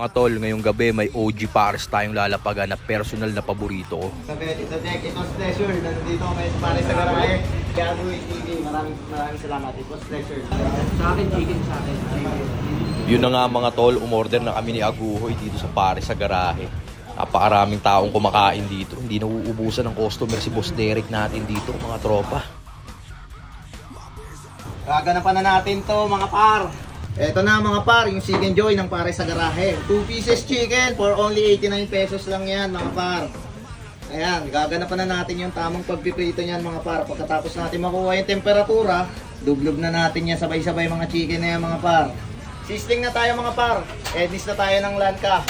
Mga tol, ngayong gabi may OG Pares tayong lalapagan na personal na paborito ko. Sabi, Tito Jack, it was pleasure. Nandito kami sa Pares sa garahe. Gagoy TV, maraming salamat. It was pleasure. Sa akin, chicken sa akin. Yun na nga mga tol, umorder na kami ni Aguhoy dito sa Pares sa garahe. Napakaraming taong kumakain dito. Hindi nauubusan ng customer si Boss Derek natin dito, mga tropa. Gaganapan na natin to mga par. Eto na mga par, yung Chicken Joy ng Pares sa garahe. 2 pieces chicken for only 89 pesos lang yan mga par. Ayan, gaganapan na natin yung tamang pagpiprito niyan mga par. Pagkatapos natin makuha yung temperatura, dublob na natin yan sabay-sabay mga chicken na yan mga par. Sizzling na tayo mga par. Edis na tayo ng lanka.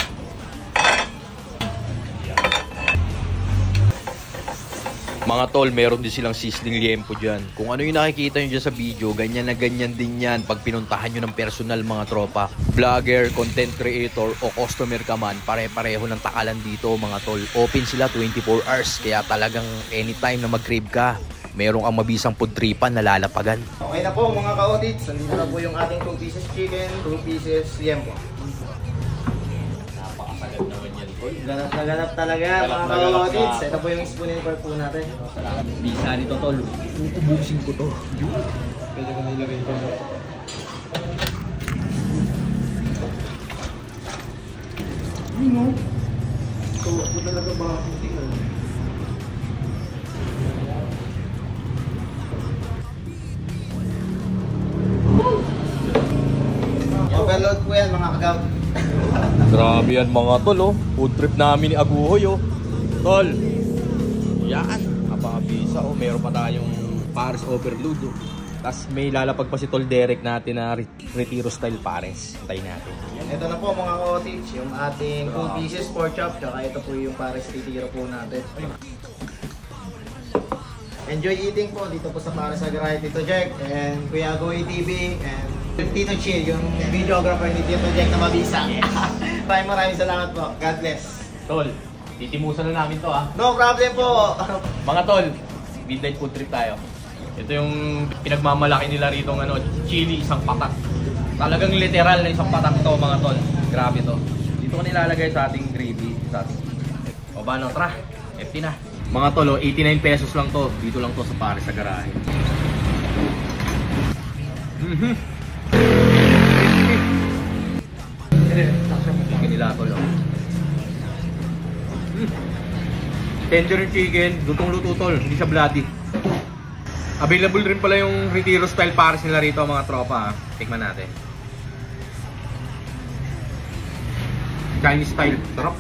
Mga tol, meron din silang sizzling liempo dyan. Kung ano yung nakikita nyo dyan sa video, ganyan na ganyan din yan pag pinuntahan nyo ng personal mga tropa. Vlogger, content creator o customer ka man, pare-pareho ng takalan dito mga tol. Open sila 24 hours, kaya talagang anytime na mag-crave ka, merong ang mabisang pudripan na lalapagan. Okay na po mga ka-audits, nandito na po yung ating 2 pieces chicken, 2 pieces liempo. Napakasagad naman yan. Ganap na ganap talaga mga ka-audits. Ito po yung spoon and fork po natin. Bisa nito tol, uubusin ko to. Pwede ko na ilagay ko. Ano? Ito talaga ba ako tingnan? Overload po yan mga kagab. Grabe yan mga tol oh. Food trip namin ni Aguhoy oh. Tol, yan. Napakabisa oh. Meron pa tayong Pares overload oh. Tapos may lalapag pa si Tol Derek natin na retiro style Pares. Hintayin natin. Ito na po mga cottage, yung ating 2 pieces pork chop. Tsaka ito po yung Pares retiro po natin. Enjoy eating po dito po sa Pares sa garahe Tito Jack and Kuya Goy TV and Tito Chill, yung videographer ni Tito Jack na mabisa. Maraming salamat po. God bless. Tol, titimusan na namin to ah. No problem po. Mga tol, midnight food trip tayo. Ito yung pinagmamalaki nila rito ng chili, isang patak. Talagang literal na isang patak to mga tol. Grabe to. Dito ko nilalagay sa ating gravy. Sa ating... O ba no, tara. Empty na. Mga tol, 89 pesos lang to. Dito lang to sa Pares sa garahe. Chicken nila tol. Tender chicken, lutong-luto tol, hindi siya bloody. Available rin pala yung retiro style Pares nila rito mga tropa. Tikman natin. Chinese style, sarap.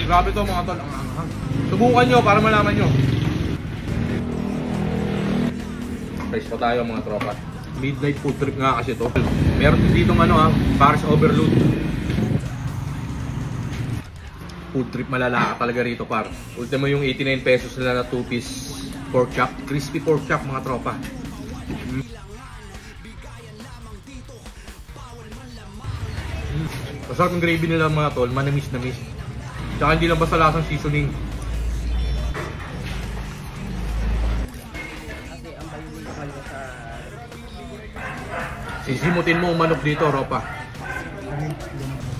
Grabe to mga tol, ang anghang. Subukan nyo para malaman nyo. Fresh pa tayo mga tropa. Midnight food trip nga kasi to. Meron din dito Pares overload. Food trip malala ka talaga rito par. Ultimo yung 89 pesos nila na 2 piece pork chop. Crispy pork chop mga tropa. Masarap yung gravy nila mga tol. Manamis-namis. Tsaka hindi lang basta lasang seasoning. Sisimutin mo manok dito, Ropa.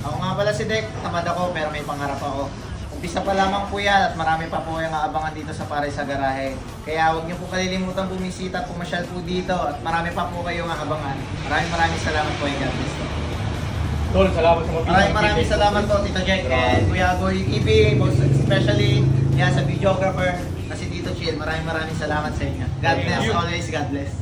Ako nga pala si Dek, tamad ako pero may pangarap ako. Umpisa pa lamang po yan at marami pa po yung aabangan dito sa Pares sa garahe. Kaya huwag niyo po kalilimutan bumisita at pumasyal po dito at marami pa po kayong aabangan. Maraming salamat po and God bless. Tol, salamat sa mga Maraming salamat po Tito Jack and Kuya Goy TV, most especially yan sa videographer na si Tito Chill. Maraming salamat sa inyo. God bless, always God bless.